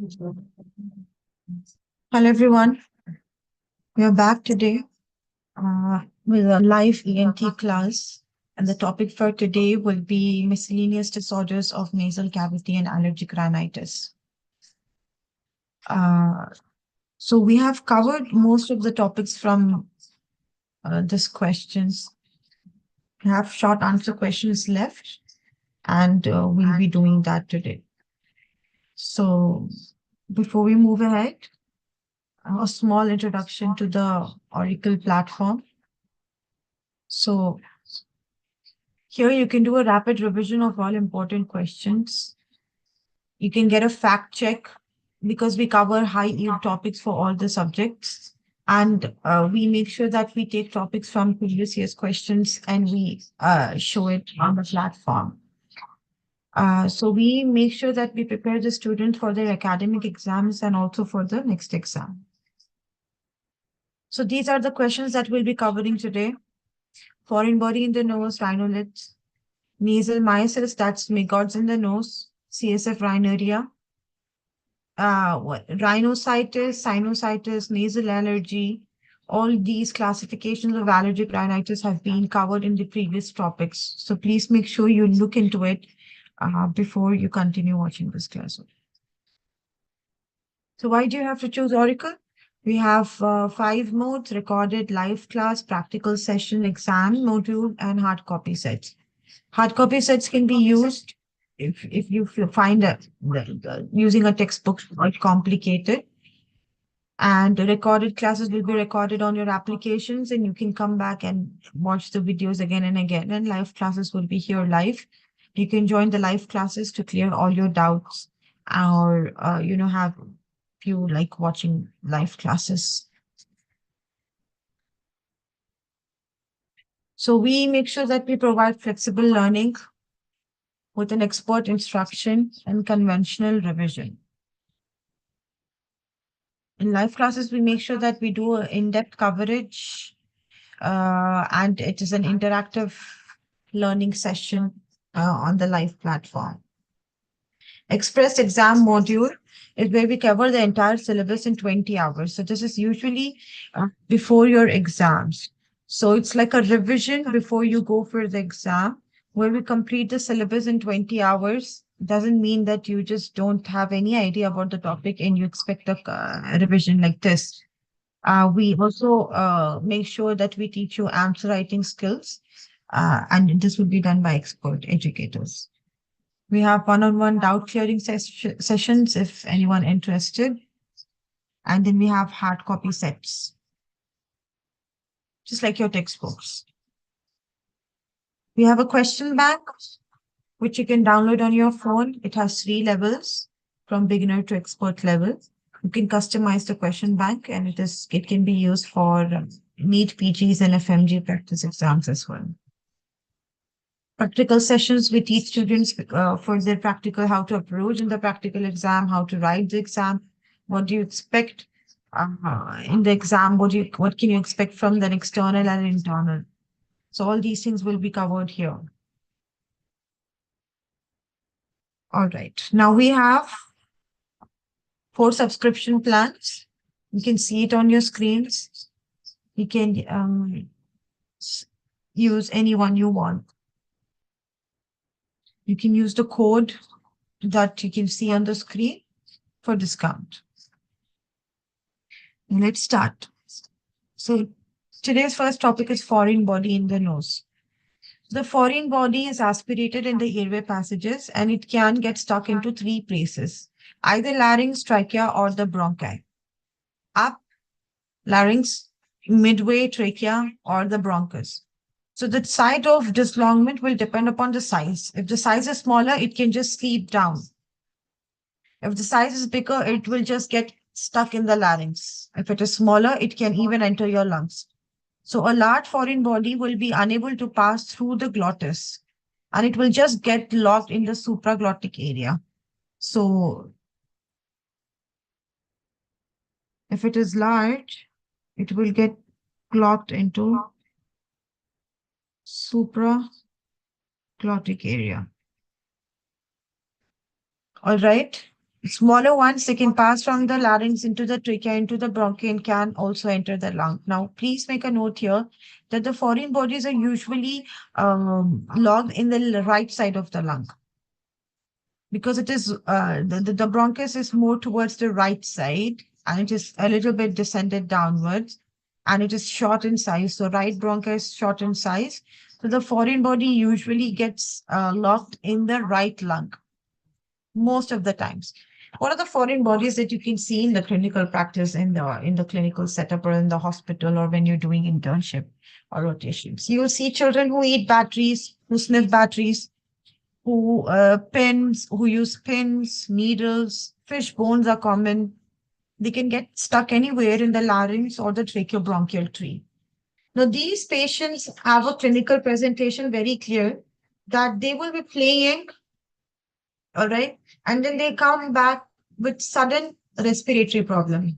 Hello, everyone. We are back today with a live ENT class. And the topic for today will be miscellaneous disorders of nasal cavity and allergic rhinitis. Uh, so we have covered most of the topics from this questions. We have short answer questions left, and we'll be doing that today. So before we move ahead, a small introduction to the Auricle platform. So here you can do a rapid revision of all important questions. You can get a fact check because we cover high yield topics for all the subjects. And we make sure that we take topics from previous year's questions and we show it on the platform. So we make sure that we prepare the student for their academic exams and also for the next exam. So these are the questions that we'll be covering today. Foreign body in the nose, rhinoliths, nasal myces, that's maggots in the nose, CSF rhinorrhea, rhinositis, sinusitis, nasal allergy. All these classifications of allergic rhinitis have been covered in the previous topics. So please make sure you look into it before you continue watching this class. So why do you have to choose Auricle? We have 5 modes: recorded, live class, practical session, exam module, and hard copy sets. Hard copy sets can be used if you find that using a textbook quite complicated. And the recorded classes will be recorded on your applications, and you can come back and watch the videos again and again. And live classes will be here live. You can join the live classes to clear all your doubts, or have if you like watching live classes. So we make sure that we provide flexible learning with an expert instruction and conventional revision. In live classes, we make sure that we do in-depth coverage, and it is an interactive learning session on the live platform. Express exam module is where we cover the entire syllabus in 20 hours. So this is usually before your exams. So it's like a revision before you go for the exam, where we complete the syllabus in 20 hours. Doesn't mean that you just don't have any idea about the topic and you expect a revision like this. We also make sure that we teach you answer writing skills, and this will be done by expert educators. We have one-on-one doubt clearing sessions if anyone interested. And then we have hard copy sets, just like your textbooks. We have a question bank, which you can download on your phone. It has 3 levels from beginner to expert level. You can customize the question bank, and it can be used for NEET, PGs, and FMG practice exams as well. Practical sessions, we teach students for their practical, how to approach in the practical exam, how to write the exam, what do you expect in the exam, what can you expect from the external and internal. So all these things will be covered here. All right. Now we have 4 subscription plans. You can see it on your screens. You can use any one you want. You can use the code that you can see on the screen for discount. Let's start. So today's first topic is foreign body in the nose. The foreign body is aspirated in the airway passages and it can get stuck into 3 places, either larynx, trachea, or the bronchi. Up, larynx, midway, trachea, or the bronchus. So the site of dislodgement will depend upon the size. If the size is smaller, it can just slip down. If the size is bigger, it will just get stuck in the larynx. If it is smaller, it can even enter your lungs. So a large foreign body will be unable to pass through the glottis and it will just get locked in the supraglottic area. So if it is large, it will get locked into supraglottic area. All right. Smaller ones, they can pass from the larynx into the trachea, into the bronchi, and can also enter the lung. Now, please make a note here that the foreign bodies are usually logged in the right side of the lung because it is the bronchus is more towards the right side and it is a little bit descended downwards and it is short in size. So right bronchus is short in size. So the foreign body usually gets locked in the right lung most of the times. What are the foreign bodies that you can see in the clinical practice, in the clinical setup or in the hospital or when you're doing internship or rotations? You will see children who eat batteries, who sniff batteries, who use pins, needles, fish bones are common. They can get stuck anywhere in the larynx or the tracheobronchial tree. Now, these patients have a clinical presentation very clear that they will be playing, all right, and then they come back with sudden respiratory problem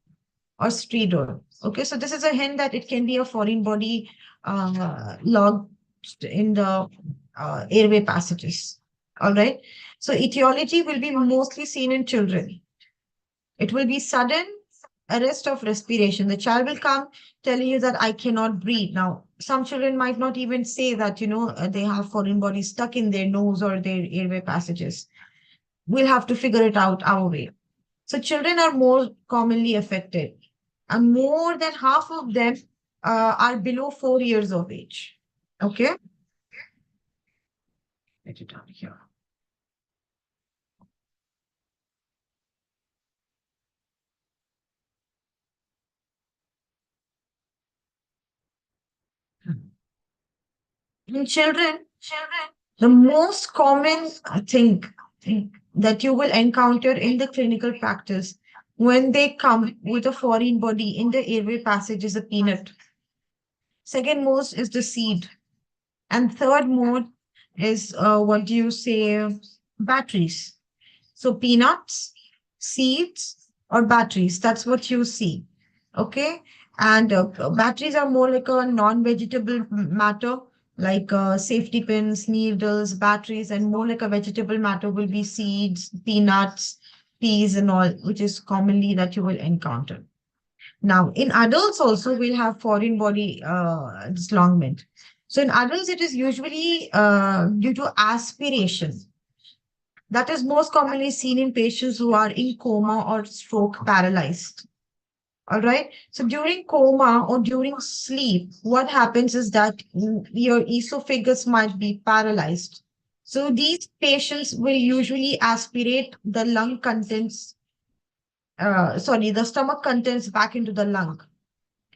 or stridor. Okay, so this is a hint that it can be a foreign body lodged in the airway passages. All right, so etiology will be mostly seen in children. It will be sudden arrest of respiration. The child will come telling you that I cannot breathe. Now, some children might not even say that, they have foreign body stuck in their nose or their airway passages. We'll have to figure it out our way. So children are more commonly affected, and more than half of them are below 4 years of age. Okay, write it down here. In children, the most common thing that you will encounter in the clinical practice when they come with a foreign body in the airway passage is a peanut. Second most is the seed. And third mode is what do you say? Batteries. So peanuts, seeds, or batteries. That's what you see. Okay. And batteries are more like a non-vegetable matter, like safety pins, needles, batteries, and more like a vegetable matter will be seeds, peanuts, peas, and all, which is commonly that you will encounter. Now, in adults also, we'll have foreign body dislodgement. So in adults, it is usually due to aspiration. That is most commonly seen in patients who are in coma or stroke paralyzed. All right. So during coma or during sleep, what happens is that your esophagus might be paralyzed. So these patients will usually aspirate the lung contents, the stomach contents back into the lung.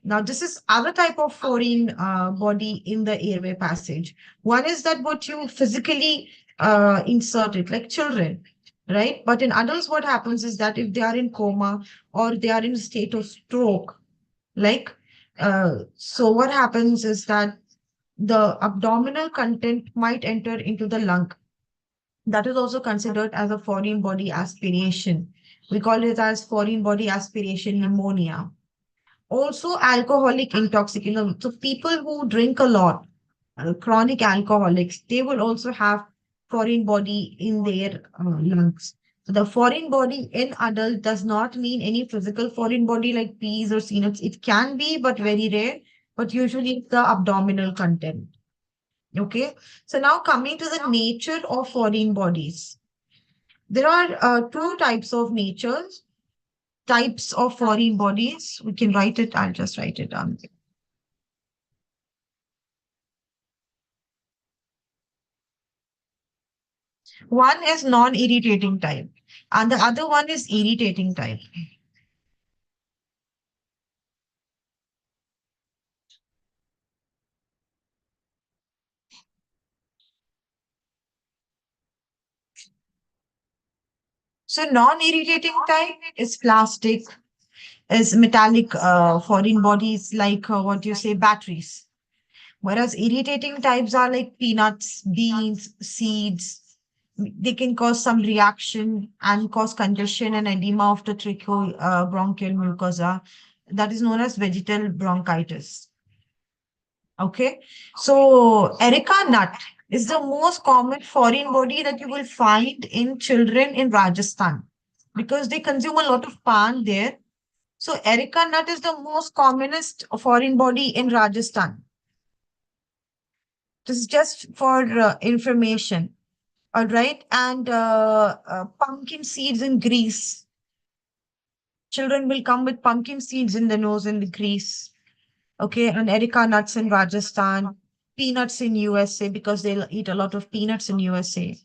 Now, this is other type of foreign body in the airway passage. One is that what you physically insert it, like children, right? But in adults, what happens is that if they are in coma or they are in a state of stroke, like, so what happens is that the abdominal content might enter into the lung. That is also considered as a foreign body aspiration. We call it as foreign body aspiration pneumonia. Also, alcoholic intoxication. So people who drink a lot, chronic alcoholics, they will also have foreign body in their lungs. So the foreign body in adult does not mean any physical foreign body like peas or peanuts. It can be, but very rare. But usually it's the abdominal content. Okay. So now coming to the nature of foreign bodies. There are two types of foreign bodies. We can write it. I'll just write it down. One is non-irritating type, and the other one is irritating type. So non-irritating type is plastic, is metallic foreign bodies like what you say batteries. Whereas irritating types are like peanuts, beans, seeds. They can cause some reaction and cause congestion and edema of the bronchial mucosa. That is known as vegetal bronchitis. Okay. So Erica nut is the most common foreign body that you will find in children in Rajasthan. because they consume a lot of pan there. So Erica nut is the most commonest foreign body in Rajasthan. This is just for information. All right. And pumpkin seeds in Greece. Children will come with pumpkin seeds in the nose in the Greece. Okay. And Erica nuts in Rajasthan. Peanuts in USA because they'll eat a lot of peanuts in USA.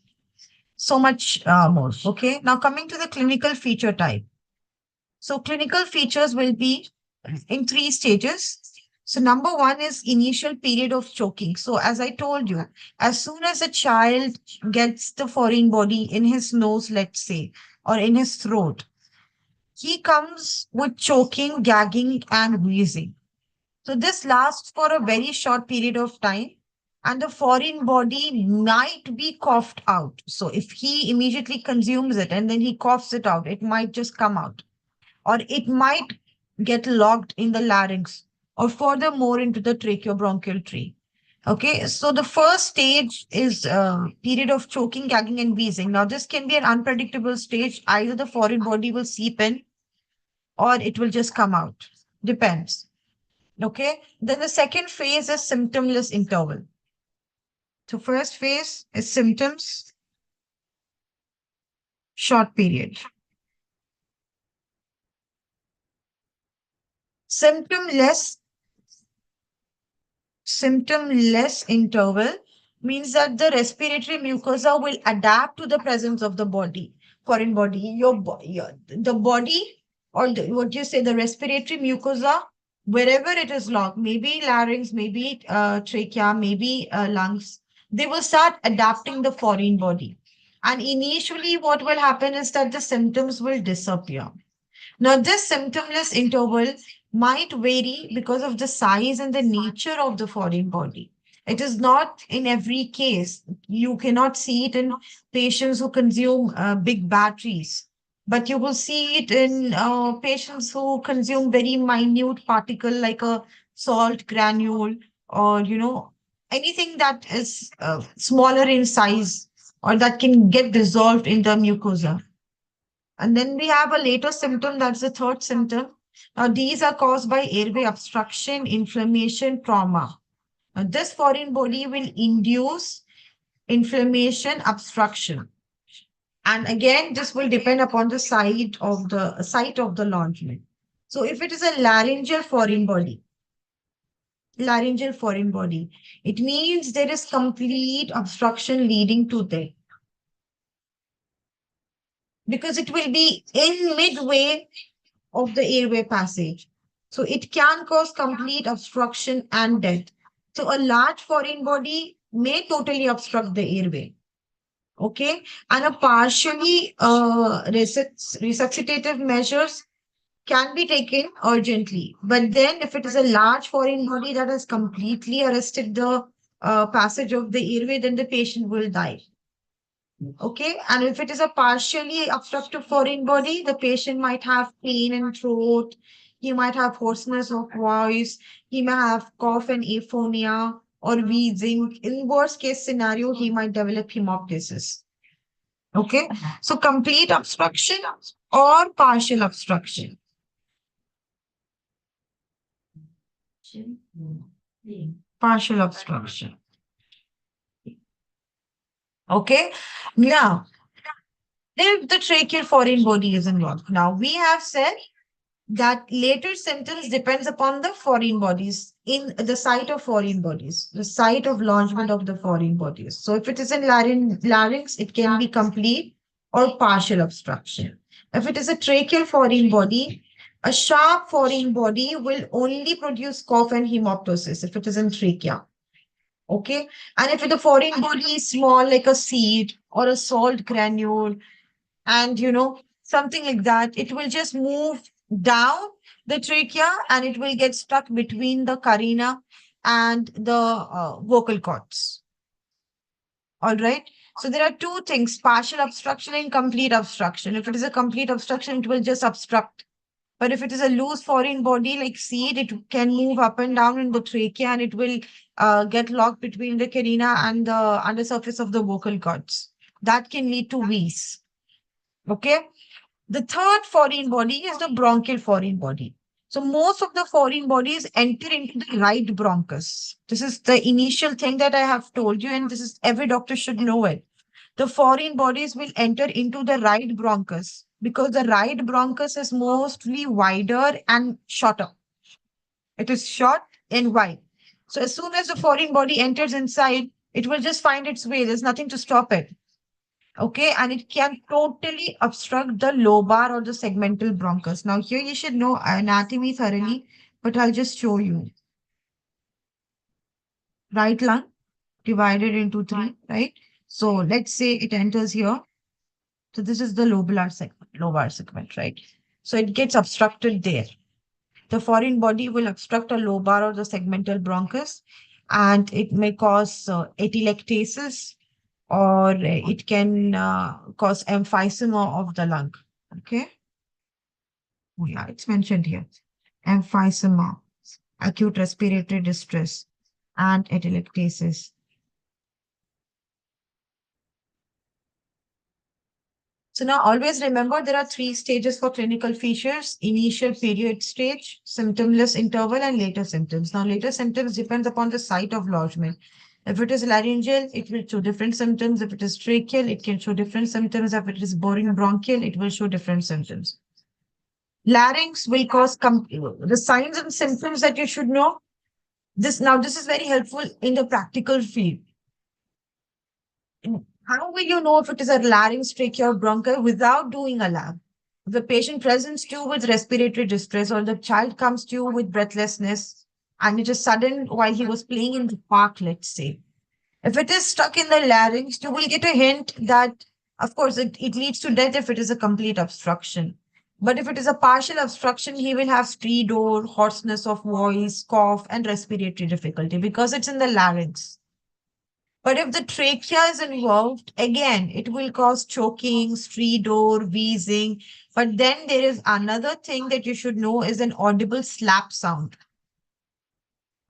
So much more. Okay. Now coming to the clinical feature type. So clinical features will be in three stages. So number one is initial period of choking. So as I told you, as soon as a child gets the foreign body in his nose, let's say, or in his throat, he comes with choking, gagging, and wheezing. So this lasts for a very short period of time. And the foreign body might be coughed out. So if he immediately consumes it and then he coughs it out, it might just come out, or it might get locked in the larynx or furthermore into the tracheobronchial tree. Okay, so the first stage is period of choking, gagging, and wheezing. Now, this can be an unpredictable stage. Either the foreign body will seep in or it will just come out. Depends. Okay, then the second phase is symptomless interval. So, first phase is symptoms, short period. Symptomless Symptomless interval means that the respiratory mucosa will adapt to the presence of the body, foreign body. The body, or what you say, the respiratory mucosa, wherever it is locked, maybe larynx, maybe trachea, maybe lungs, they will start adapting the foreign body. And initially, what will happen is that the symptoms will disappear. Now, this symptomless interval might vary because of the size and the nature of the foreign body. It is not in every case. You cannot see it in patients who consume big batteries, but you will see it in patients who consume very minute particle like a salt granule, or anything that is smaller in size or that can get dissolved in the mucosa. And then we have a later symptom, that's the third symptom. Now, these are caused by airway obstruction, inflammation, trauma. Now, this foreign body will induce inflammation, obstruction. And again, this will depend upon the site of the lodgement. So if it is a laryngeal foreign body, it means there is complete obstruction leading to death, because it will be in midway of the airway passage. So it can cause complete obstruction and death. So a large foreign body may totally obstruct the airway. Okay. And a partially resuscitative measures can be taken urgently. But then if it is a large foreign body that has completely arrested the passage of the airway, then the patient will die. Okay. And if it is a partially obstructive foreign body, the patient might have pain in throat. He might have hoarseness of voice. He may have cough and aphonia or wheezing. In worst case scenario, he might develop hemoptysis. Okay. So complete obstruction or partial obstruction. Partial obstruction. Okay. Now, if the tracheal foreign body is involved. Now, we have said that later symptoms depends upon the foreign bodies, in the site of foreign bodies, the site of lodgement of the foreign bodies. So if it is in larynx, it can be complete or partial obstruction. If it is a tracheal foreign body, a sharp foreign body will only produce cough and hemoptysis if it is in trachea. Okay. And if the foreign body is small, like a seed or a salt granule, and something like that, it will just move down the trachea and it will get stuck between the carina and the vocal cords. All right. So there are two things: partial obstruction and complete obstruction. If it is a complete obstruction, it will just obstruct. But if it is a loose foreign body like seed, it can move up and down in the trachea and it will get locked between the carina and the undersurface of the vocal cords. That can lead to wheeze. Okay. The third foreign body is the bronchial foreign body. So most of the foreign bodies enter into the right bronchus. This is the initial thing that I have told you, and this is every doctor should know it. The foreign bodies will enter into the right bronchus because the right bronchus is mostly wider and shorter. It is short and wide. So as soon as the foreign body enters inside, it will just find its way. There's nothing to stop it. Okay, and it can totally obstruct the lobar or the segmental bronchus. Now, here you should know anatomy thoroughly, but I'll just show you. Right lung divided into three, right? So let's say it enters here. So this is the lobar segment, right? So it gets obstructed there. The foreign body will obstruct a lobar or the segmental bronchus, and it may cause atelectasis, or it can cause emphysema of the lung. Okay. Oh, yeah, it's mentioned here. Emphysema, acute respiratory distress, and atelectasis. So now always remember there are three stages for clinical features: initial period stage, symptomless interval, and later symptoms. Now later symptoms depends upon the site of lodgement. If it is laryngeal, it will show different symptoms. If it is tracheal, it can show different symptoms. If it is boring bronchial, it will show different symptoms. Larynx will cause the signs and symptoms that you should know. This is very helpful in the practical field. How will you know if it is a larynx, trachea, or bronchial without doing a lab? If the patient presents to you with respiratory distress, or the child comes to you with breathlessness, and it is sudden while he was playing in the park, let's say. If it is stuck in the larynx, you will get a hint that, of course, it leads to death if it is a complete obstruction. But if it is a partial obstruction, he will have stridor, hoarseness of voice, cough, and respiratory difficulty because it's in the larynx. But if the trachea is involved, again, it will cause choking, stridor, wheezing. But then there is another thing that you should know is an audible slap sound.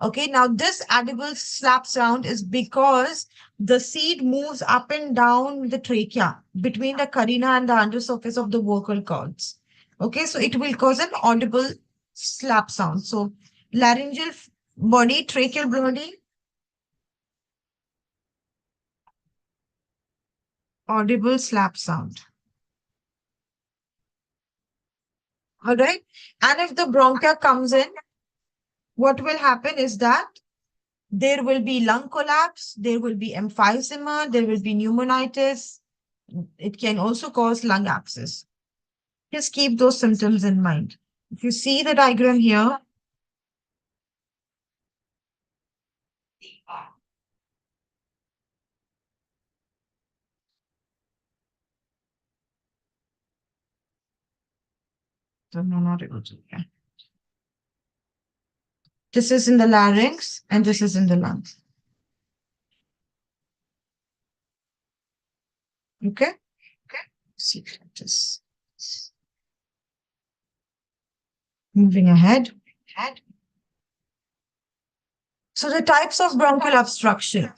Okay, now this audible slap sound is because the seed moves up and down the trachea between the carina and the undersurface of the vocal cords. Okay, so it will cause an audible slap sound. So laryngeal body, tracheal body, audible slap sound. All right. And if the bronchia comes in, what will happen is that there will be lung collapse, there will be emphysema, there will be pneumonitis. It can also cause lung abscess. Just keep those symptoms in mind. If you see the diagram here, so no, not able to. Yeah. This is in the larynx and this is in the lungs. Okay? Okay. See, just moving ahead. So the types of bronchial obstruction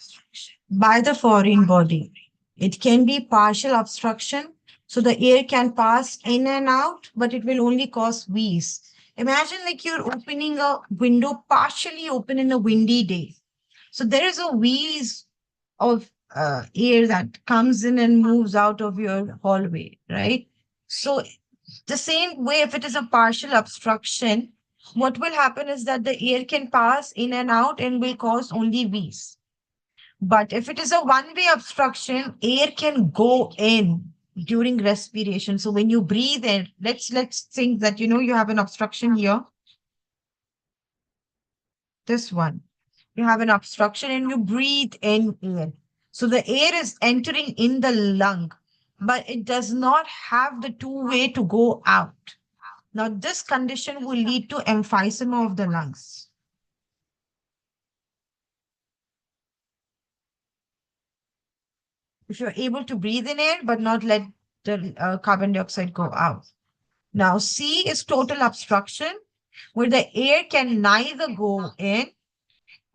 by the foreign body. It can be partial obstruction, so the air can pass in and out, but it will only cause wheeze. Imagine like you're opening a window partially open in a windy day. So there is a wheeze of air that comes in and moves out of your hallway, right? So the same way, if it is a partial obstruction, what will happen is that the air can pass in and out and will cause only wheeze. But if it is a one-way obstruction, air can go in during respiration. So when you breathe in, let's think that you have an obstruction here. This one. You have an obstruction and you breathe in air. So the air is entering in the lung, but it does not have the two-way to go out. Now, this condition will lead to emphysema of the lungs. If you're able to breathe in air, but not let the carbon dioxide go out. Now, C is total obstruction, where the air can neither go in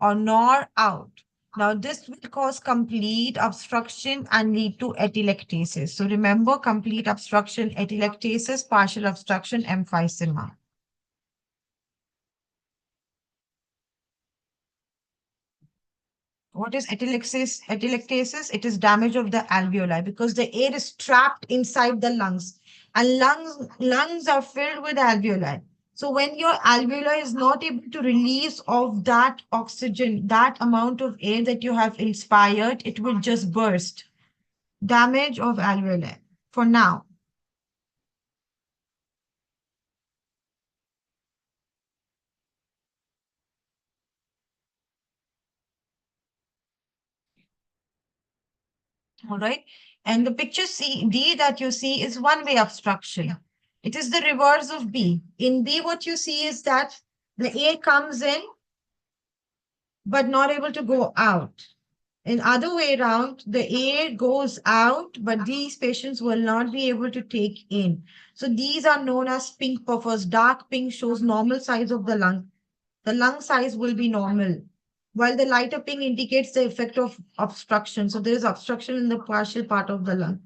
or nor out. Now, this will cause complete obstruction and lead to atelectasis. So remember, complete obstruction, atelectasis, partial obstruction, emphysema. What is atelectasis? Atelectasis, it is damage of the alveoli because the air is trapped inside the lungs, and lungs are filled with alveoli. So when your alveoli is not able to release of that oxygen, that amount of air that you have inspired, it will just burst. Damage of alveoli. For now, all right. And the picture C D that you see is one-way obstruction. It is the reverse of B. In B, what you see is that the air comes in but not able to go out. In other way around, the air goes out, but these patients will not be able to take in. So these are known as pink puffers. Dark pink shows normal size of the lung. The lung size will be normal, while the lighter pink indicates the effect of obstruction. So there is obstruction in the partial part of the lung.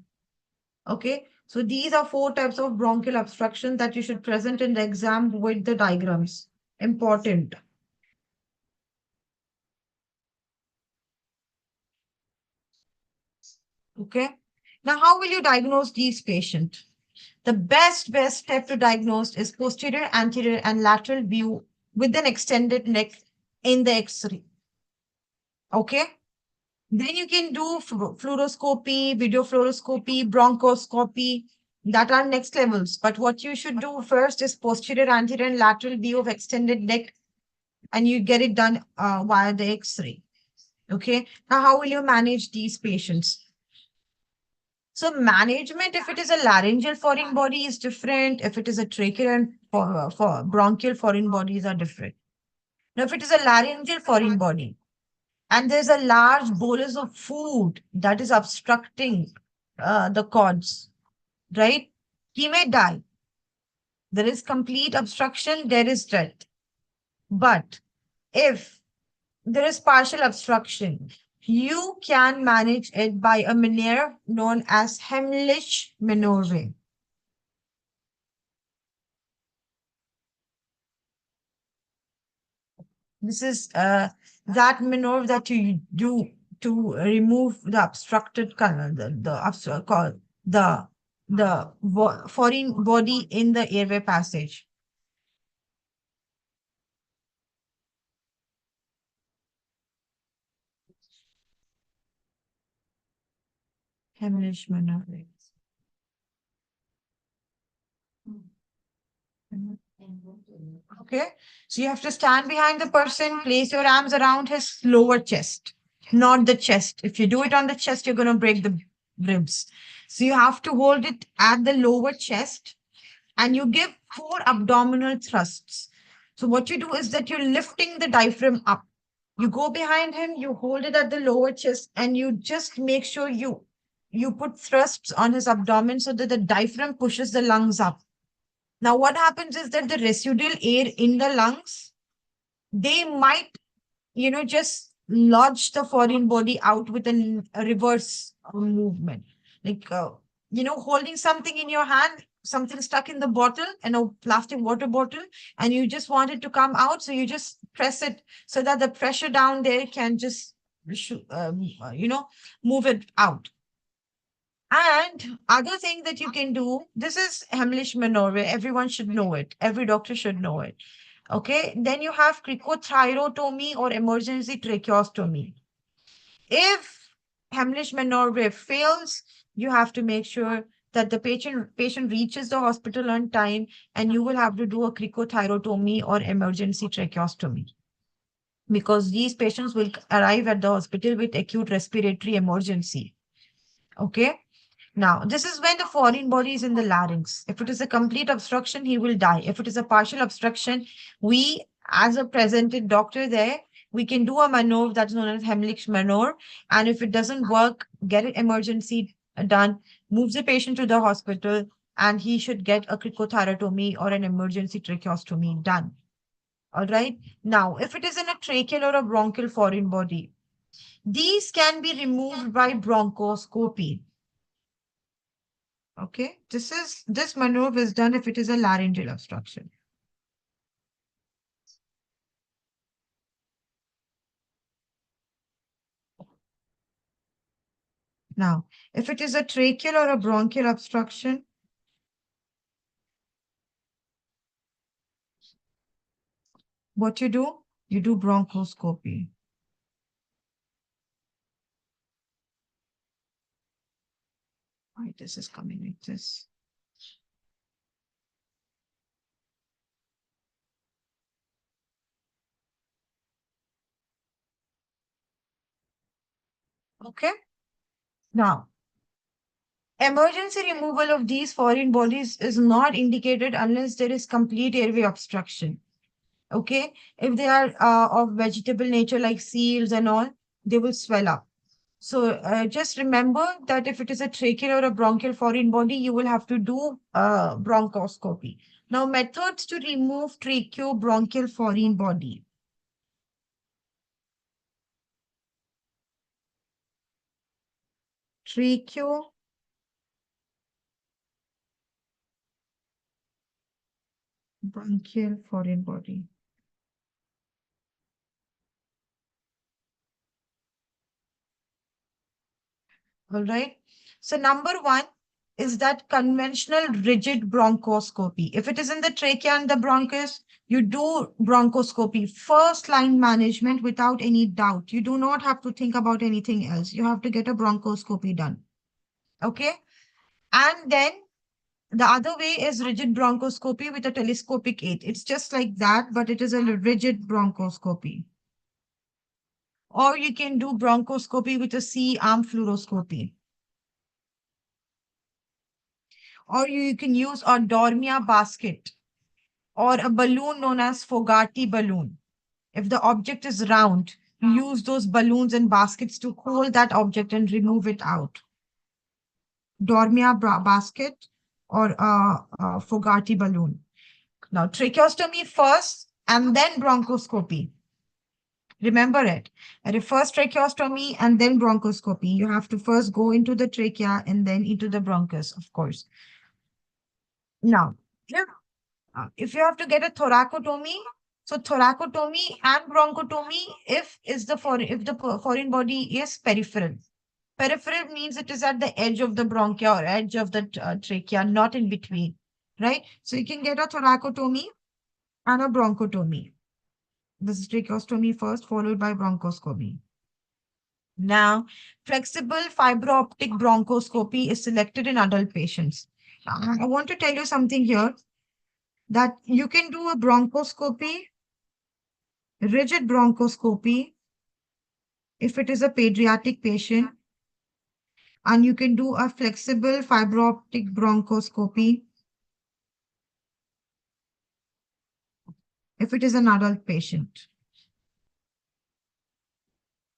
Okay. So these are four types of bronchial obstruction that you should present in the exam with the diagrams. Important. Okay. Now, how will you diagnose these patients? The best step to diagnose is posterior, anterior, and lateral view with an extended neck in the X-ray. Okay. Then you can do fluoroscopy, video fluoroscopy, bronchoscopy. That are next levels. But what you should do first is posterior, anterior, and lateral view of extended neck, and you get it done via the X-ray. Okay. Now, how will you manage these patients? So management, if it is a laryngeal foreign body, is different. If it is a tracheal and for bronchial foreign bodies are different. Now, if it is a laryngeal foreign body and there's a large bolus of food that is obstructing the cords, right? He may die. There is complete obstruction, there is death. But if there is partial obstruction, you can manage it by a maneuver known as Heimlich maneuver. This is that maneuver that you do to remove the obstructed the foreign body in the airway passage. Hemorrhage maneuver. Okay, so you have to stand behind the person, place your arms around his lower chest, not the chest. If you do it on the chest, you're going to break the ribs. So you have to hold it at the lower chest and you give four abdominal thrusts. So what you do is that you're lifting the diaphragm up. You go behind him, you hold it at the lower chest, and you just make sure you put thrusts on his abdomen so that the diaphragm pushes the lungs up. Now, what happens is that the residual air in the lungs, they might, just lodge the foreign body out with a reverse movement. Like, holding something in your hand, something stuck in the bottle, and a plastic water bottle, and you just want it to come out. So you just press it so that the pressure down there can just, move it out. And other thing that you can do, this is Heimlich maneuver. Everyone should know it. Every doctor should know it. Okay. Then you have cricothyrotomy or emergency tracheostomy. If Heimlich maneuver fails, you have to make sure that the patient reaches the hospital on time, and you will have to do a cricothyrotomy or emergency tracheostomy because these patients will arrive at the hospital with acute respiratory emergency. Okay. Now, this is when the foreign body is in the larynx. If it is a complete obstruction, he will die. If it is a partial obstruction, we, as a presented doctor there, we can do a maneuver that's known as Heimlich maneuver. And if it doesn't work, get an emergency done, move the patient to the hospital, and he should get a cricothyrotomy or an emergency tracheostomy done. All right. Now, if it is in a tracheal or a bronchial foreign body, These can be removed by bronchoscopy. Okay, this maneuver is done if it is a laryngeal obstruction. Now, if it is a tracheal or a bronchial obstruction, what you do? You do bronchoscopy. Why this is coming like this? Okay. Now, emergency removal of these foreign bodies is not indicated unless there is complete airway obstruction. Okay. If they are of vegetable nature like seals and all, they will swell up. So just remember that if it is a tracheal or a bronchial foreign body, you will have to do bronchoscopy. Now, methods to remove tracheobronchial foreign body. Tracheobronchial foreign body. All right. So number one is that conventional rigid bronchoscopy. If it is in the trachea and the bronchus, you do bronchoscopy, first line management without any doubt. You do not have to think about anything else. You have to get a bronchoscopy done. Okay. And then the other way is rigid bronchoscopy with a telescopic aid. It's just like that, but it is a rigid bronchoscopy. Or you can do bronchoscopy with a C-arm fluoroscopy. Or you can use a Dormia basket or a balloon known as Fogarty balloon. If the object is round, you use those balloons and baskets to hold that object and remove it out. Dormia basket or a Fogarty balloon. Now, tracheostomy first and then bronchoscopy. Remember it. At a first tracheostomy and then bronchoscopy. You have to first go into the trachea and then into the bronchus, of course. Now, if you have to get a thoracotomy, so thoracotomy and bronchotomy, if the foreign body is peripheral. Peripheral means it is at the edge of the bronchia or edge of the trachea, not in between, right? So you can get a thoracotomy and a bronchotomy. This is tracheostomy first, followed by bronchoscopy. Now, flexible fiber optic bronchoscopy is selected in adult patients. I want to tell you something here that you can do a bronchoscopy, rigid bronchoscopy, if it is a pediatric patient, and you can do a flexible fiber optic bronchoscopy if it is an adult patient.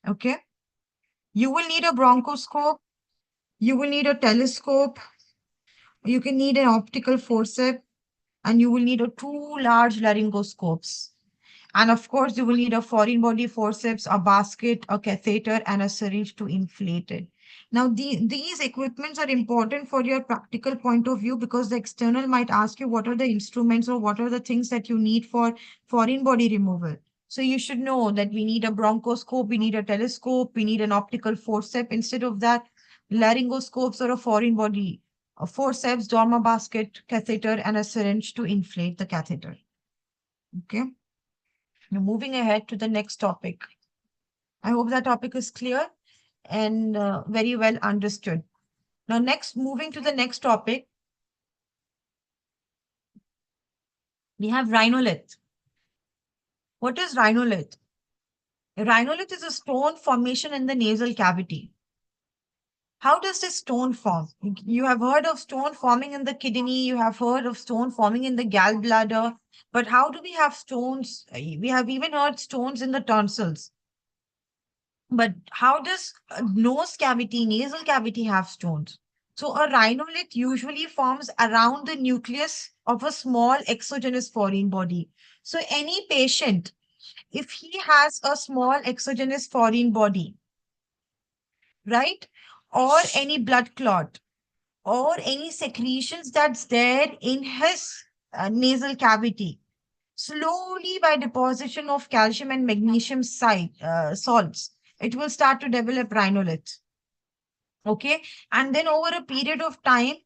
Okay? You will need a bronchoscope, you will need a telescope, you can need an optical forceps, and you will need a two large laryngoscopes. And of course, you will need a foreign body forceps, a basket, a catheter, and a syringe to inflate it. Now, these equipments are important for your practical point of view because the external might ask you what are the instruments or what are the things that you need for foreign body removal. So you should know that we need a bronchoscope, we need a telescope, we need an optical forceps. Instead of that, laryngoscopes or a foreign body, a forceps, dorma basket, catheter, and a syringe to inflate the catheter. Okay. Now, moving ahead to the next topic. I hope that topic is clear and very well understood. Now, moving to the next topic, we have rhinolith. What is rhinolith? Rhinolith is a stone formation in the nasal cavity. How does this stone form? You have heard of stone forming in the kidney, you have heard of stone forming in the gallbladder, but how do we have stones? We have even heard stones in the tonsils. But how does a nose cavity, nasal cavity have stones? So a rhinolith usually forms around the nucleus of a small exogenous foreign body. So any patient, if he has a small exogenous foreign body, right? Or any blood clot, or any secretions that's there in his nasal cavity. Slowly, by deposition of calcium and magnesium salts, it will start to develop rhinolith. Okay. And then over a period of time,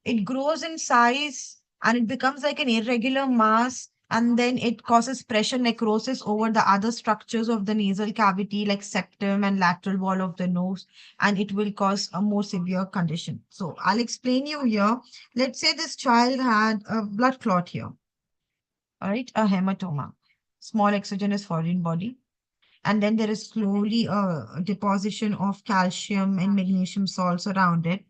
it grows in size and it becomes like an irregular mass. And then it causes pressure necrosis over the other structures of the nasal cavity, like septum and lateral wall of the nose. And it will cause a more severe condition. So I'll explain you here. Let's say this child had a blood clot here, all right, a hematoma, small exogenous foreign body. And then there is slowly a deposition of calcium and magnesium salts around it.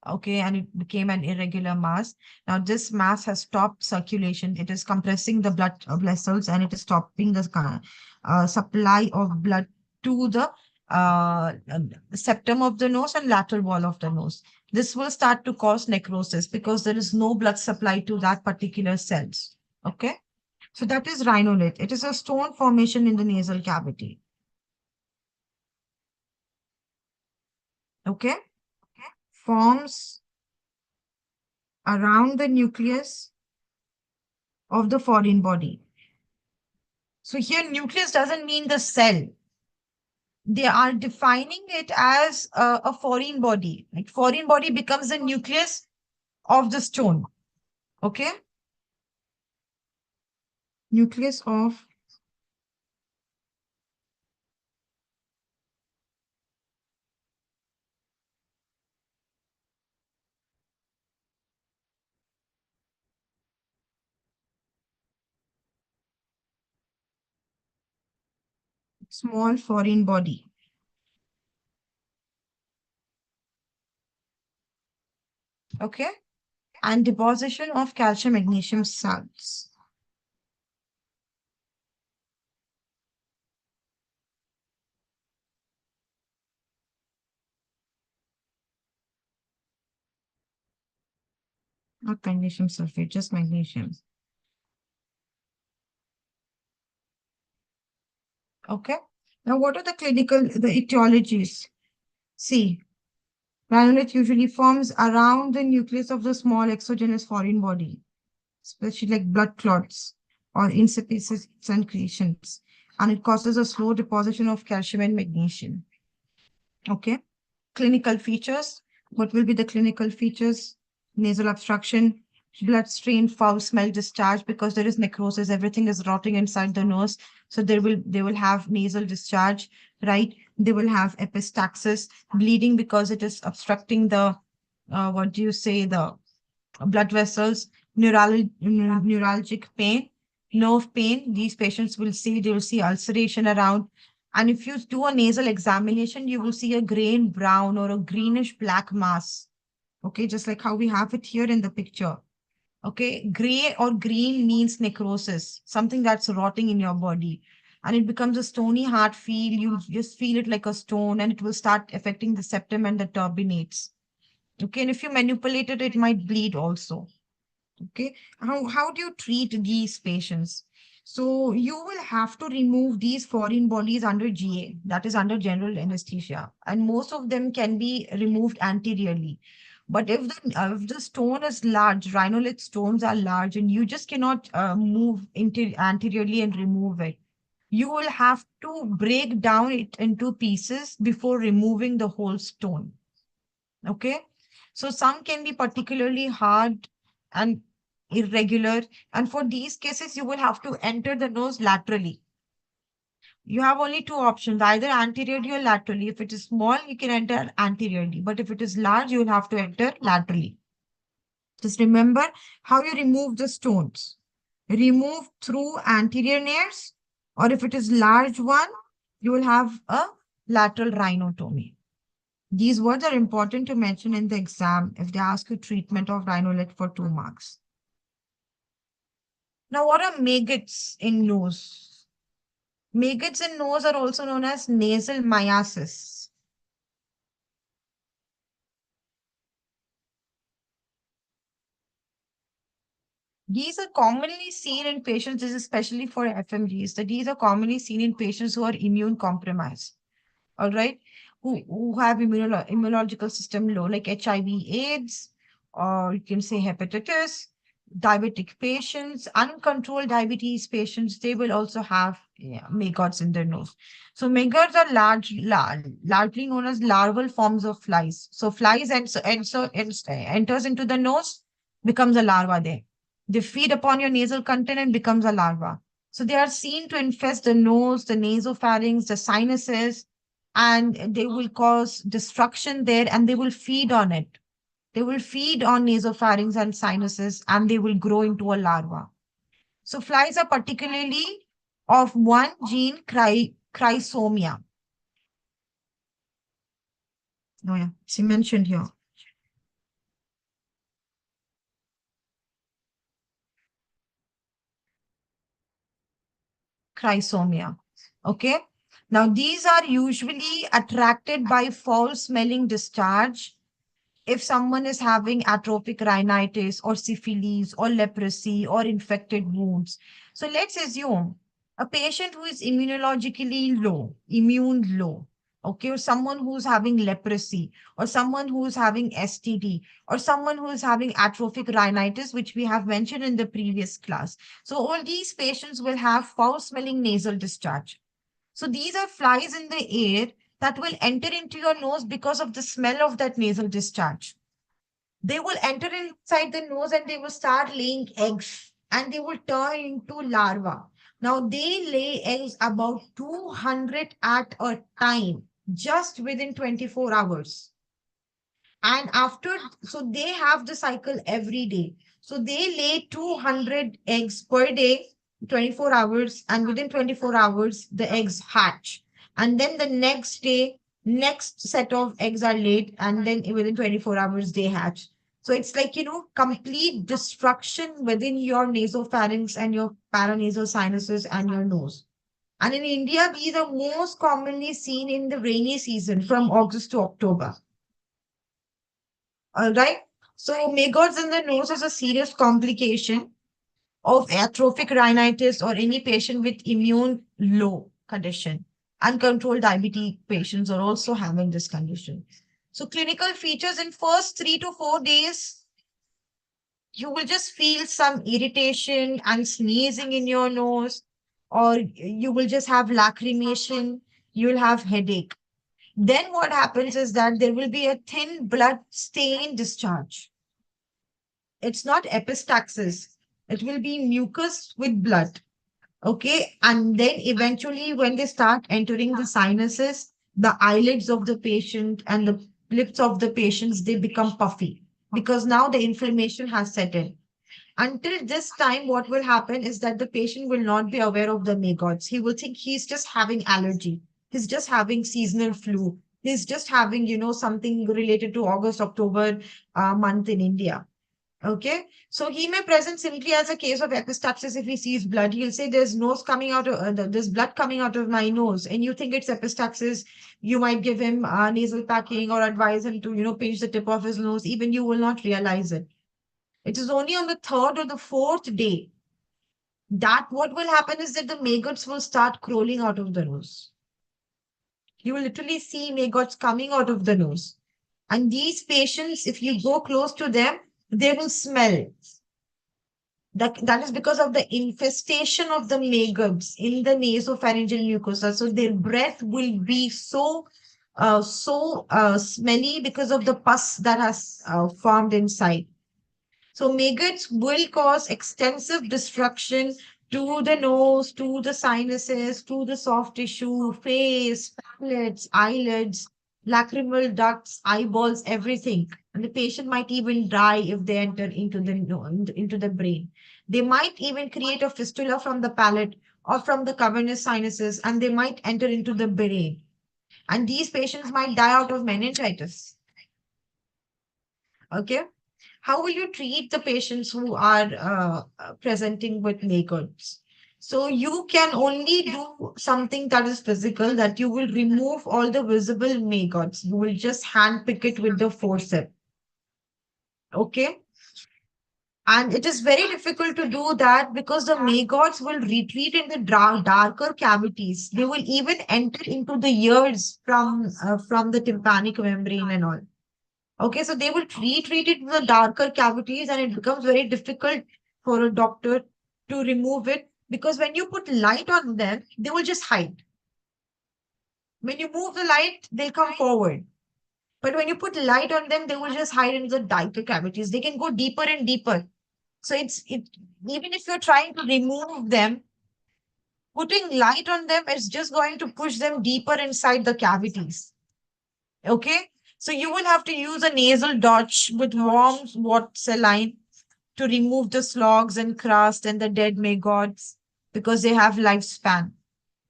Okay, and it became an irregular mass. Now, this mass has stopped circulation. It is compressing the blood vessels and it is stopping the supply of blood to the septum of the nose and lateral wall of the nose. This will start to cause necrosis because there is no blood supply to that particular cells. Okay, so that is rhinolith. It is a stone formation in the nasal cavity. Okay, forms around the nucleus of the foreign body. So here nucleus doesn't mean the cell. They are defining it as a foreign body. Like foreign body becomes the nucleus of the stone. Okay? Nucleus of small foreign body. Okay? And deposition of calcium magnesium salts. Not magnesium sulfate, just magnesium. Okay? Now, what are the etiologies? See, granulate usually forms around the nucleus of the small exogenous foreign body, especially like blood clots or insufficient secretions, and it causes a slow deposition of calcium and magnesium. Okay. Clinical features. What will be the clinical features? Nasal obstruction, blood strain, foul smell, discharge, because there is necrosis, everything is rotting inside the nose. So they will have nasal discharge, right? They will have epistaxis, bleeding because it is obstructing the what do you say, the blood vessels, neuralgic pain, nerve pain. These patients will see, they will see ulceration around. And if you do a nasal examination, you will see a grain brown or a greenish black mass. Okay, just like how we have it here in the picture. Okay, gray or green means necrosis, something that's rotting in your body. And it becomes a stony hard feel. You just feel it like a stone and it will start affecting the septum and the turbinates. Okay, and if you manipulate it, it might bleed also. Okay, how do you treat these patients? So you will have to remove these foreign bodies under GA, that is under general anesthesia, and most of them can be removed anteriorly. But if the stone is large, rhinolith stones are large, and you just cannot move anteriorly and remove it, you will have to break down it into pieces before removing the whole stone. Okay. So some can be particularly hard and irregular. And for these cases, you will have to enter the nose laterally. You have only two options, either anteriorly or laterally. If it is small, you can enter anteriorly. But if it is large, you will have to enter laterally. Just remember how you remove the stones. Remove through anterior nares, or if it is large one, you will have a lateral rhinotomy. These words are important to mention in the exam if they ask you treatment of rhinolith for 2 marks. Now, what are maggots in nose? Maggots in nose are also known as nasal myiasis. These are commonly seen in patients, this is especially for FMGs, that these are commonly seen in patients who are immune compromised. All right. who have immunological system low, like HIV, AIDS, or you can say hepatitis, diabetic patients, uncontrolled diabetes patients, they will also have, yeah, maggots in their nose. So maggots are largely known as larval forms of flies. So flies enters into the nose, becomes a larva there. They feed upon your nasal content and becomes a larva. So they are seen to infest the nose, the nasopharynx, the sinuses, and they will cause destruction there, and they will feed on it. They will feed on nasopharynx and sinuses, and they will grow into a larva. So flies are particularly of one gene, chrysomia. Oh yeah, she mentioned here. Chrysomia. Okay. Now these are usually attracted by foul smelling discharge. If someone is having atrophic rhinitis or syphilis or leprosy or infected wounds. So let's assume a patient who is immunologically low, immune low, okay, or someone who's having leprosy, or someone who is having STD, or someone who is having atrophic rhinitis, which we have mentioned in the previous class. So all these patients will have foul smelling nasal discharge. So these are flies in the air that will enter into your nose because of the smell of that nasal discharge. They will enter inside the nose and they will start laying eggs and they will turn into larvae. Now they lay eggs about 200 at a time, just within 24 hours. And after, so they have the cycle every day. So they lay 200 eggs per day, 24 hours, and within 24 hours, the eggs hatch. And then the next day, next set of eggs are laid, and then within 24 hours, they hatch. So it's like, complete destruction within your nasopharynx and your paranasal sinuses and your nose. And in India, these are most commonly seen in the rainy season from August to October. All right. So maggots in the nose is a serious complication of atrophic rhinitis or any patient with immune low condition. Uncontrolled diabetes patients are also having this condition. So clinical features in first 3 to 4 days, you will just feel some irritation and sneezing in your nose, or you will just have lacrimation, you will have headache. Then what happens is that there will be a thin blood stain discharge. It's not epistaxis. It will be mucus with blood. Okay. And then eventually, when they start entering the sinuses, the eyelids of the patient and the lips of the patients, they become puffy because now the inflammation has set in. Until this time, what will happen is that the patient will not be aware of the maggots. He will think he's just having allergy. He's just having seasonal flu. He's just having, something related to August, October month in India. Okay, so he may present simply as a case of epistaxis. If he sees blood, he'll say, "There's nose coming out of there's blood coming out of my nose," and you think it's epistaxis. You might give him nasal packing or advise him to, pinch the tip of his nose. Even you will not realize it. It is only on the third or the fourth day that what will happen is that the maggots will start crawling out of the nose. You will literally see maggots coming out of the nose. And these patients, if you go close to them, they will smell. That is because of the infestation of the maggots in the nasopharyngeal mucosa. So their breath will be so smelly because of the pus that has formed inside. So maggots will cause extensive destruction to the nose, to the sinuses, to the soft tissue, face, palates, eyelids, lacrimal ducts, eyeballs, everything. And the patient might even die if they enter into the brain. They might even create a fistula from the palate or from the cavernous sinuses, and they might enter into the brain. And these patients might die out of meningitis. Okay. How will you treat the patients who are presenting with maggots? So you can only do something that is physical, that you will remove all the visible maggots. You will just hand pick it with the forceps. Okay. And it is very difficult to do that because the maggots will retreat in the darker cavities. They will even enter into the ears from the tympanic membrane and all. Okay, so they will retreat it in the darker cavities, and it becomes very difficult for a doctor to remove it because when you put light on them, they will just hide. When you move the light, they'll come forward. But when you put light on them, they will just hide in the darker cavities. They can go deeper and deeper. So even if you're trying to remove them, putting light on them is just going to push them deeper inside the cavities. Okay? So you will have to use a nasal dodge with warm water saline to remove the slogs and crust and the dead maggots because they have lifespan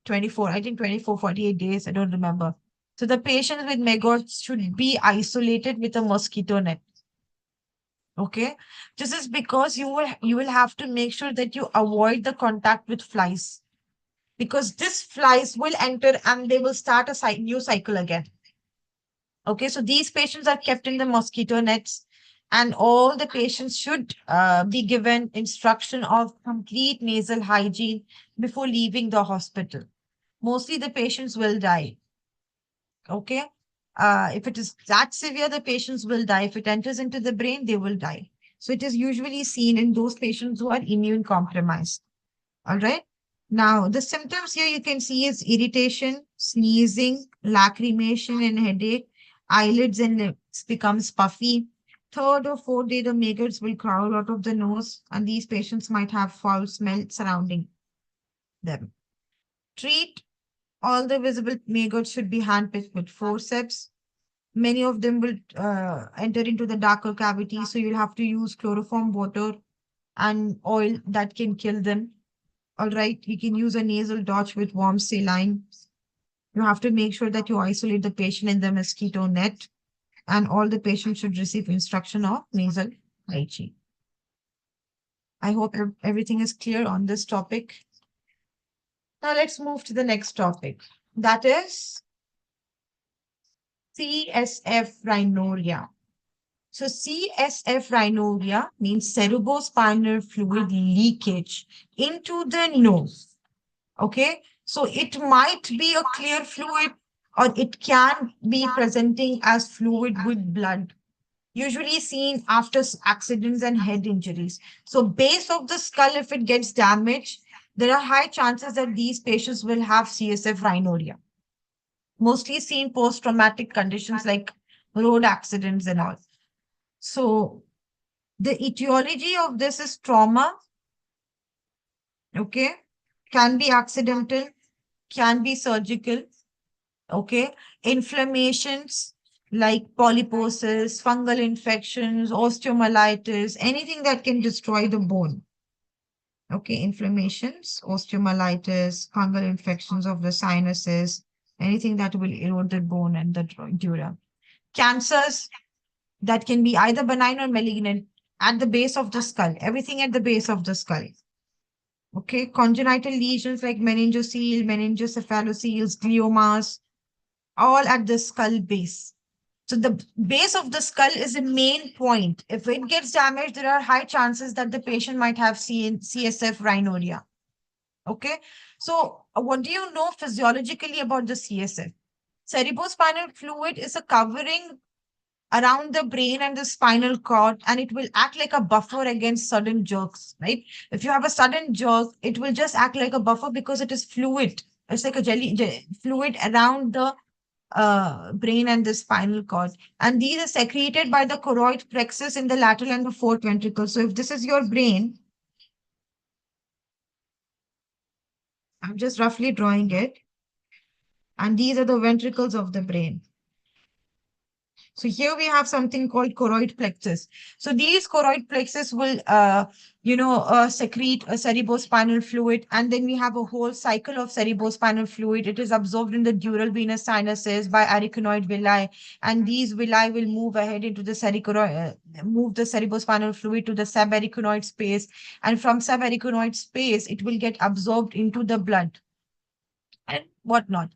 24, I think 24, 48 days. I don't remember. So the patients with maggots should be isolated with a mosquito net. Okay. This is because you will have to make sure that you avoid the contact with flies because this flies will enter and they will start a new cycle again. Okay, so these patients are kept in the mosquito nets, and all the patients should be given instruction of complete nasal hygiene before leaving the hospital. Mostly the patients will die. Okay. If it is that severe, the patients will die. If it enters into the brain, they will die. So it is usually seen in those patients who are immune compromised. All right. Now, the symptoms here you can see is irritation, sneezing, lacrimation, and headache. Eyelids and lips becomes puffy. Third or fourth day, the maggots will crawl out of the nose, and these patients might have foul smell surrounding them. Treat all the visible maggots should be handpicked with forceps. Many of them will enter into the darker cavity, so you'll have to use chloroform water and oil that can kill them. All right, you can use a nasal dodge with warm saline. You have to make sure that you isolate the patient in the mosquito net, and all the patients should receive instruction of nasal hygiene. I hope everything is clear on this topic. Now let's move to the next topic. That is CSF rhinorrhea. So CSF rhinorrhea means cerebrospinal fluid leakage into the nose. Okay, so it might be a clear fluid or it can be presenting as fluid with blood, usually seen after accidents and head injuries. So base of the skull, if it gets damaged, there are high chances that these patients will have CSF rhinorrhea, mostly seen post-traumatic conditions like road accidents and all. So the etiology of this is trauma, okay, can be accidental, can be surgical, okay, inflammations like polyposis, fungal infections, osteomyelitis, anything that can destroy the bone. Okay, inflammations, osteomyelitis, fungal infections of the sinuses, anything that will erode the bone and the dura. Cancers that can be either benign or malignant at the base of the skull, everything at the base of the skull. Okay, congenital lesions like meningocele, meningocephaloceles, gliomas, all at the skull base. So the base of the skull is a main point. If it gets damaged, there are high chances that the patient might have CSF rhinorrhea. Okay, so what do you know physiologically about the CSF? Cerebrospinal fluid is a covering around the brain and the spinal cord, and it will act like a buffer against sudden jerks, right? If you have a sudden jerk, it will just act like a buffer because it is fluid. It's like a fluid around the brain and the spinal cord. And these are secreted by the choroid plexus in the lateral and the fourth ventricle. So if this is your brain, I'm just roughly drawing it. And these are the ventricles of the brain. So here we have something called choroid plexus. So these choroid plexus will, secrete a cerebrospinal fluid, and then we have a whole cycle of cerebrospinal fluid. It is absorbed in the dural venous sinuses by arachnoid villi, and these villi will move ahead into the move the cerebrospinal fluid to the subarachnoid space, and from subarachnoid space, it will get absorbed into the blood and whatnot.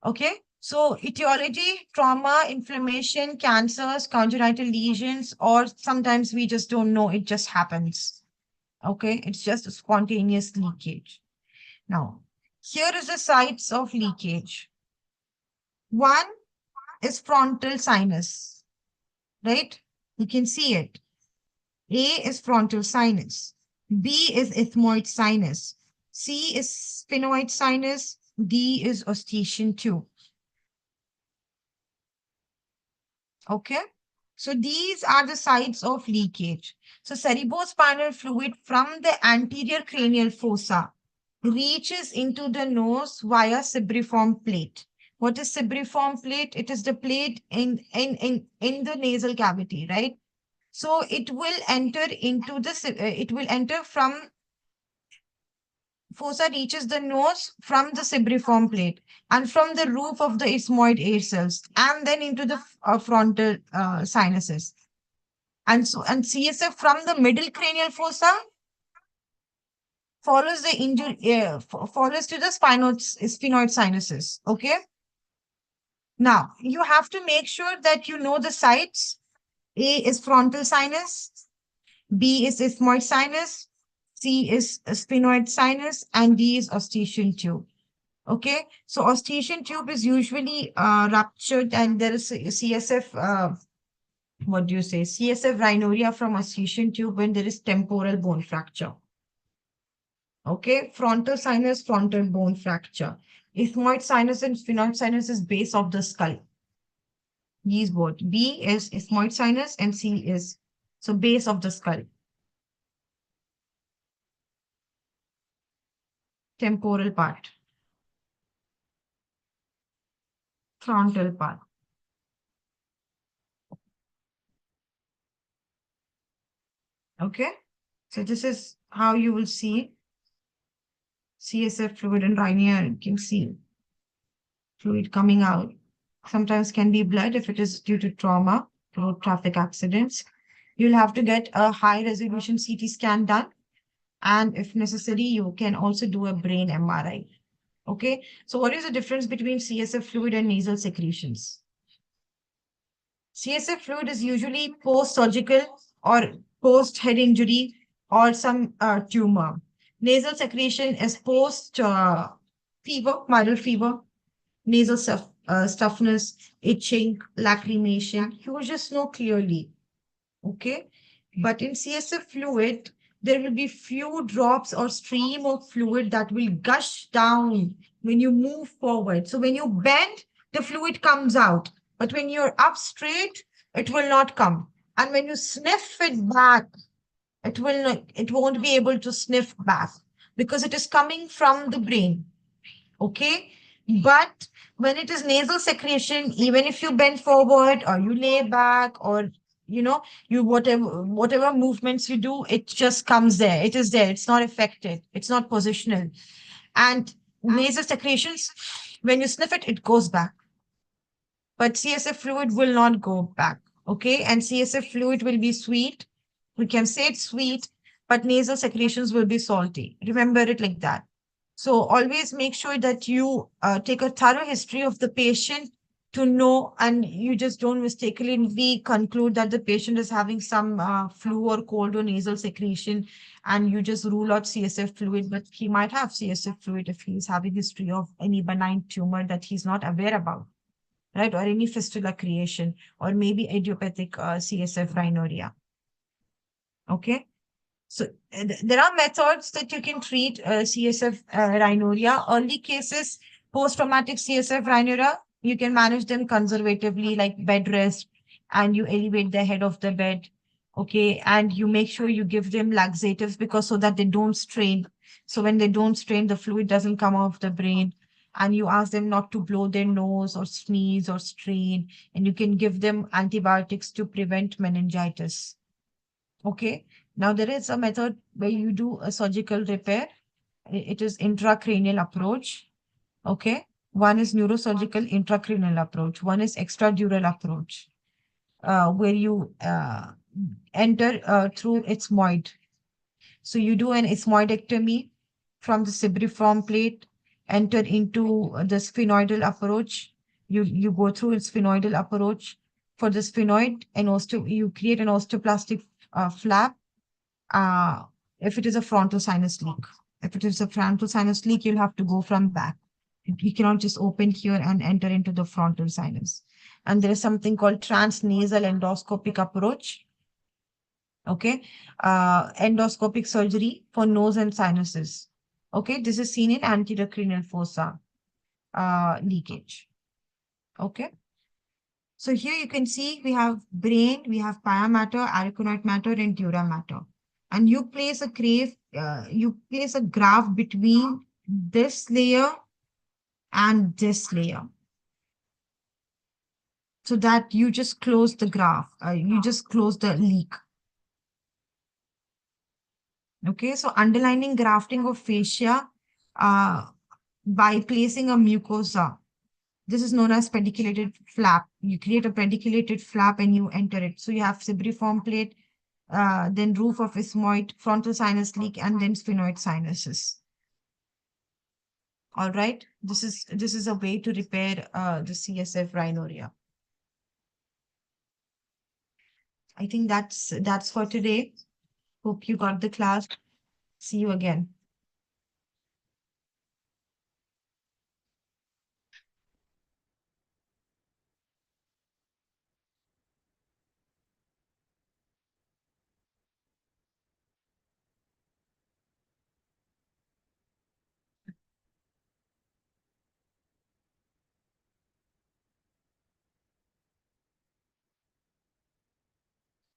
Okay. So etiology, trauma, inflammation, cancers, congenital lesions, or sometimes we just don't know, it just happens. Okay, it's just a spontaneous leakage. Now, here is the sites of leakage. One is frontal sinus, right? You can see it. A is frontal sinus. B is ethmoid sinus. C is sphenoid sinus. D is eustachian tube. Okay. So these are the sites of leakage. So cerebrospinal fluid from the anterior cranial fossa reaches into the nose via cibriform plate. What is cibriform plate? It is the plate in the nasal cavity, right? So it will enter into the, it will enter from fossa reaches the nose from the cibriform plate and from the roof of the ethmoid air cells and then into the frontal sinuses. And CSF from the middle cranial fossa follows the injury, follows to the sphenoid sinuses. Okay. Now you have to make sure that you know the sites. A is frontal sinus, B is ethmoid sinus, C is sphenoid sinus, and D is eustachian tube. Okay, so eustachian tube is usually ruptured, and there is a CSF. What do you say? CSF rhinorrhea from eustachian tube when there is temporal bone fracture. Okay, frontal sinus, frontal bone fracture. Ethmoid sinus and sphenoid sinus is base of the skull. These both. B is ethmoid sinus and C is so base of the skull. Temporal part, frontal part. Okay, so this is how you will see CSF fluid and rhinia. You can see fluid coming out. Sometimes can be blood if it is due to trauma, road traffic accidents. You'll have to get a high resolution CT scan done. And if necessary, you can also do a brain MRI. Okay. So what is the difference between CSF fluid and nasal secretions? CSF fluid is usually post-surgical or post-head injury or some tumor. Nasal secretion is post-fever, viral fever, nasal stuffness, itching, lacrimation. You will just know clearly. Okay. But in CSF fluid, there will be few drops or stream of fluid that will gush down when you move forward. So when you bend, the fluid comes out. But when you're up straight, it will not come. And when you sniff it back, it won't be able to sniff back because it is coming from the brain. Okay. But when it is nasal secretion, even if you bend forward or you lay back or you whatever movements you do, it just comes there. It is there. It's not affected. It's not positional. And nasal secretions, when you sniff it, it goes back. But CSF fluid will not go back. Okay. And CSF fluid will be sweet. We can say it's sweet, but nasal secretions will be salty. Remember it like that. So always make sure that you take a thorough history of the patient to know, and you just don't mistakenly conclude that the patient is having some flu or cold or nasal secretion, and you just rule out CSF fluid, but he might have CSF fluid if he's having history of any benign tumor that he's not aware about, right? Or any fistula creation, or maybe idiopathic CSF rhinorrhea. Okay. So there are methods that you can treat CSF rhinorrhea. Early cases, post-traumatic CSF rhinorrhea, you can manage them conservatively, like bed rest, and you elevate the head of the bed. Okay, and you make sure you give them laxatives because so that they don't strain. So when they don't strain, the fluid doesn't come off the brain. And you ask them not to blow their nose or sneeze or strain. And you can give them antibiotics to prevent meningitis. Okay. Now there is a method where you do a surgical repair. It is intracranial approach. Okay. One is neurosurgical intracranial approach. One is extradural approach, where you enter through ethmoid. So you do an ethmoidectomy from the cibriform plate, enter into the sphenoidal approach, You go through its sphenoidal approach. For the sphenoid, you create an osteoplastic flap. Uh, if it is a frontal sinus leak, if it is a frontal sinus leak, you'll have to go from back. You cannot just open here and enter into the frontal sinus. And there is something called transnasal endoscopic approach. Okay, endoscopic surgery for nose and sinuses. Okay, this is seen in anterior cranial fossa leakage. Okay. So here you can see we have brain, we have pia matter, aragonite matter, and dura matter. And you place a graph between this layer and this layer, so that you just close the graph. You just close the leak. Okay, so underlining grafting of fascia uh, by placing a mucosa. This is known as pediculated flap. You create a pediculated flap and you enter it. So you have cibriform plate, then roof of isthmoid, frontal sinus leak, and then sphenoid sinuses. All right. This is a way to repair the CSF rhinorrhea. I think that's for today. Hope you got the class. See you again.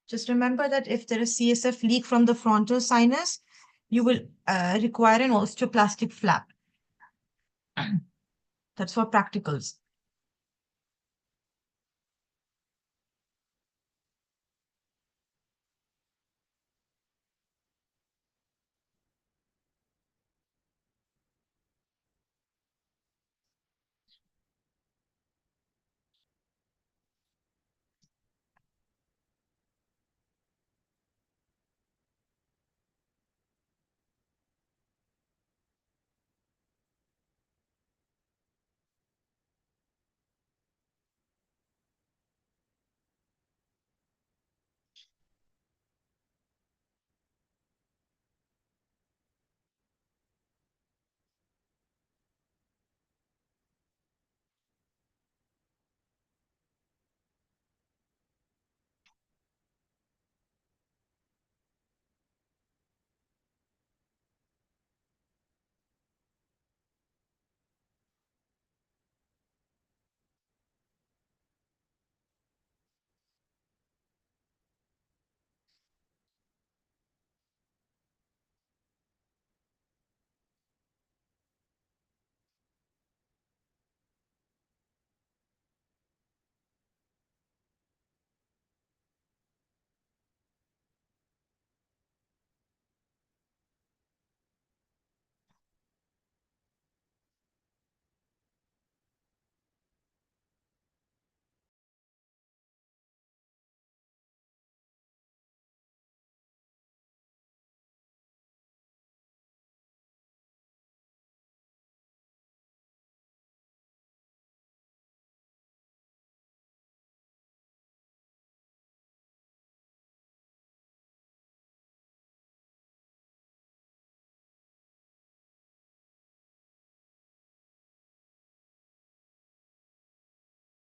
Just remember that if there is CSF leak from the frontal sinus, you will require an osteoplastic flap. That's for practicals.